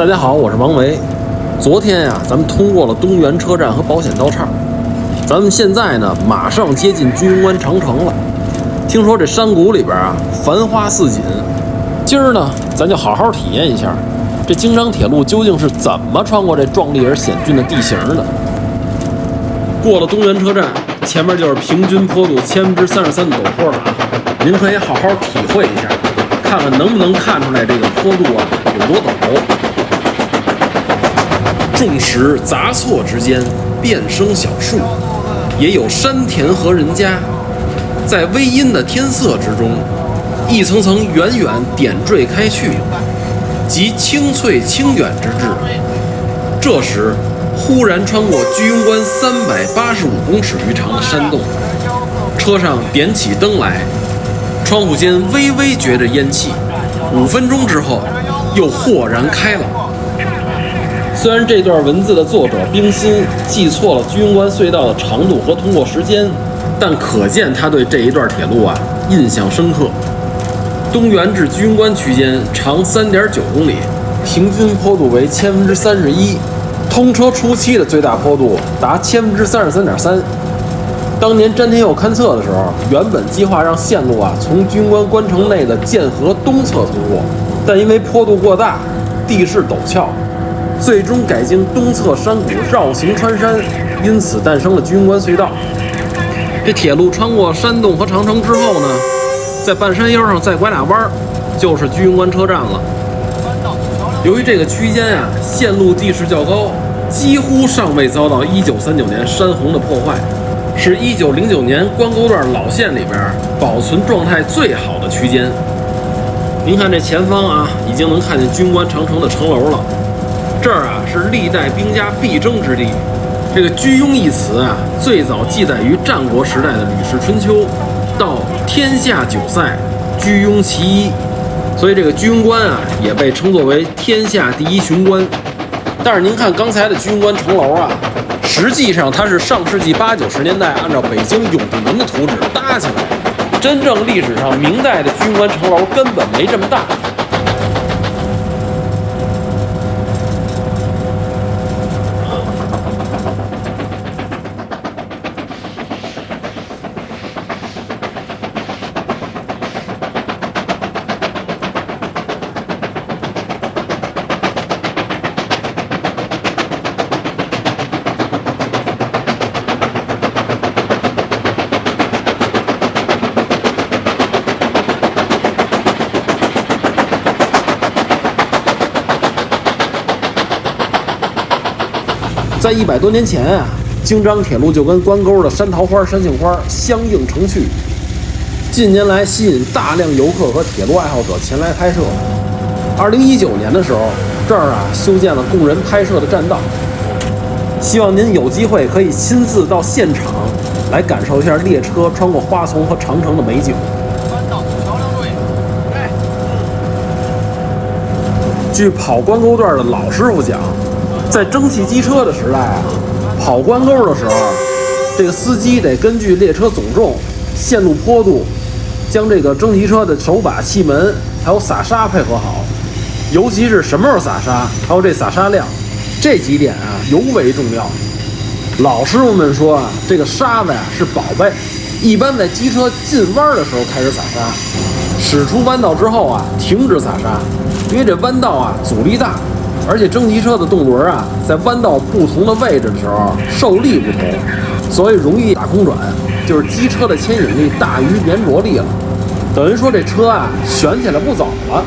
大家好，我是王维。昨天呀，咱们通过了东源车站和保险道岔，咱们现在呢马上接近居庸关长城了。听说这山谷里边啊繁花似锦，今儿呢咱就好好体验一下这京张铁路究竟是怎么穿过这壮丽而险峻的地形的。过了东源车站，前面就是平均坡度33%的陡坡了啊，您可以好好体会一下，看看能不能看出来这个坡度啊有多陡。众石杂错之间，遍生小树，也有山田和人家。在微阴的天色之中，一层层远远点缀开去，即清翠清远之至。这时，忽然穿过居庸关385公尺余长的山洞，车上点起灯来，窗户间微微觉着烟气。5分钟之后，又豁然开朗。虽然这段文字的作者冰心记错了居庸关隧道的长度和通过时间，但可见他对这一段铁路啊印象深刻。东源至居庸关区间长3.9公里，平均坡度为31%，通车初期的最大坡度达33.3%。当年詹天佑勘测的时候，原本计划让线路啊从居庸关关城内的涧河东侧通过，但因为坡度过大，地势陡峭，最终改经东侧山谷绕行穿山，因此诞生了居庸关隧道。这铁路穿过山洞和长城之后呢，在半山腰上再拐俩弯，就是居庸关车站了。由于这个区间啊线路地势较高，几乎尚未遭到1939年山洪的破坏，是1909年关沟段老线里边保存状态最好的区间。您看这前方啊，已经能看见居庸关长城的城楼了。这儿啊是历代兵家必争之地。这个居庸一词啊，最早记载于战国时代的《吕氏春秋》，到天下9塞，居庸其一。所以这个居庸关啊，也被称作为天下第一雄关。但是您看刚才的居庸关城楼啊，实际上它是上世纪80、90年代按照北京永定门的图纸搭起来的。真正历史上明代的居庸关城楼根本没这么大。在100多年前啊，京张铁路就跟关沟的山桃花、山杏花相映成趣。近年来吸引大量游客和铁路爱好者前来拍摄。2019年的时候，这儿啊修建了供人拍摄的栈道。希望您有机会可以亲自到现场来感受一下列车穿过花丛和长城的美景。据跑关沟段的老师傅讲，在蒸汽机车的时代啊，跑关沟的时候，这个司机得根据列车总重、线路坡度，将这个蒸汽车的手把、气门还有撒沙配合好，尤其是什么时候撒沙，还有这撒沙量，这几点啊尤为重要。老师傅们说啊，这个沙子呀是宝贝，一般在机车进弯的时候开始撒沙，驶出弯道之后啊停止撒沙，因为这弯道啊阻力大。而且蒸汽车的动轮啊，在弯道不同的位置的时候受力不同，所以容易打空转，就是机车的牵引力大于粘着力了，等于说这车啊旋起来不走了。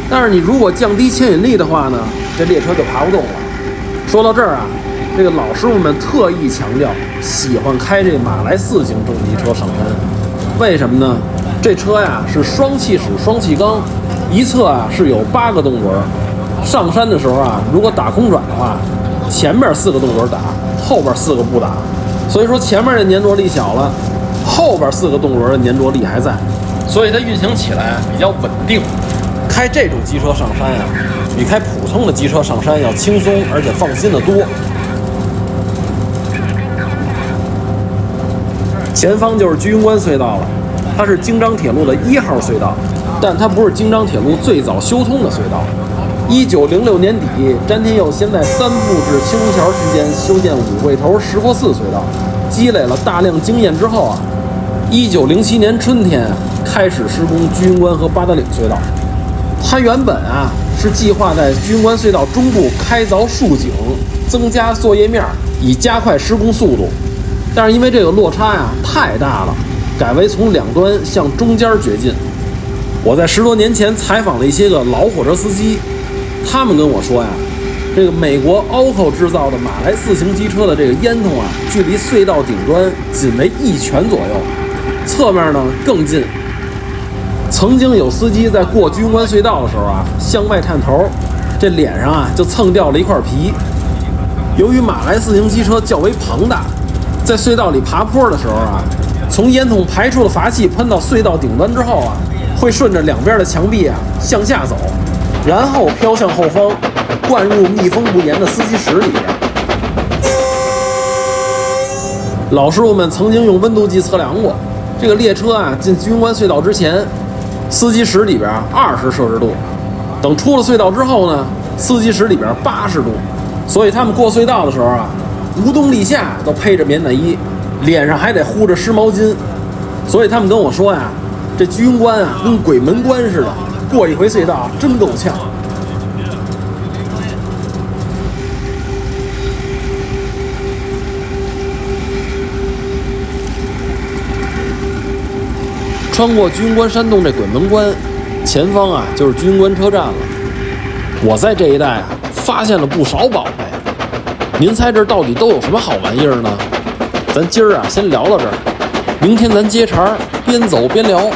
但是你如果降低牵引力的话呢，这列车就爬不动了。说到这儿啊，这个老师傅们特意强调喜欢开这马来4型蒸汽车上山，为什么呢？这车呀是双气室双气缸，一侧啊是有8个动轮。上山的时候啊，如果打空转的话，前面4个动轮打，后边4个不打，所以说前面的粘着力小了，后边4个动轮的粘着力还在，所以它运行起来比较稳定。开这种机车上山啊，比开普通的机车上山要轻松，而且放心的多。前方就是居庸关隧道了，它是京张铁路的1号隧道。但它不是京张铁路最早修通的隧道。1906年底，詹天佑先在三步至青龙桥之间修建五会头石佛寺隧道，积累了大量经验之后啊，1907年春天开始施工居庸关和八达岭隧道。它原本啊是计划在居庸关隧道中部开凿竖井，增加作业面，以加快施工速度。但是因为这个落差呀太大了，改为从两端向中间掘进。我在10多年前采访了一些个老火车司机，他们跟我说呀，这个美国 OCO 制造的马来4型机车的这个烟囱啊，距离隧道顶端仅为1拳左右，侧面呢更近。曾经有司机在过居庸关隧道的时候啊，向外探头，这脸上啊就蹭掉了一块皮。由于马来4型机车较为庞大，在隧道里爬坡的时候啊，从烟囱排出的阀气喷到隧道顶端之后啊，会顺着两边的墙壁啊向下走，然后飘向后方，灌入密封不严的司机室里边。老师傅们曾经用温度计测量过，这个列车啊进居庸关隧道之前，司机室里边20摄氏度，等出了隧道之后呢，司机室里边80度，所以他们过隧道的时候啊，无冬立夏都披着棉内衣，脸上还得糊着湿毛巾。所以他们跟我说呀，这居庸关啊跟鬼门关似的，过一回隧道真够呛。穿过居庸关山洞这鬼门关，前方啊就是居庸关车站了。我在这一带啊发现了不少宝贝，您猜这到底都有什么好玩意儿呢？咱今儿啊先聊到这儿，明天咱接茬，边走边聊。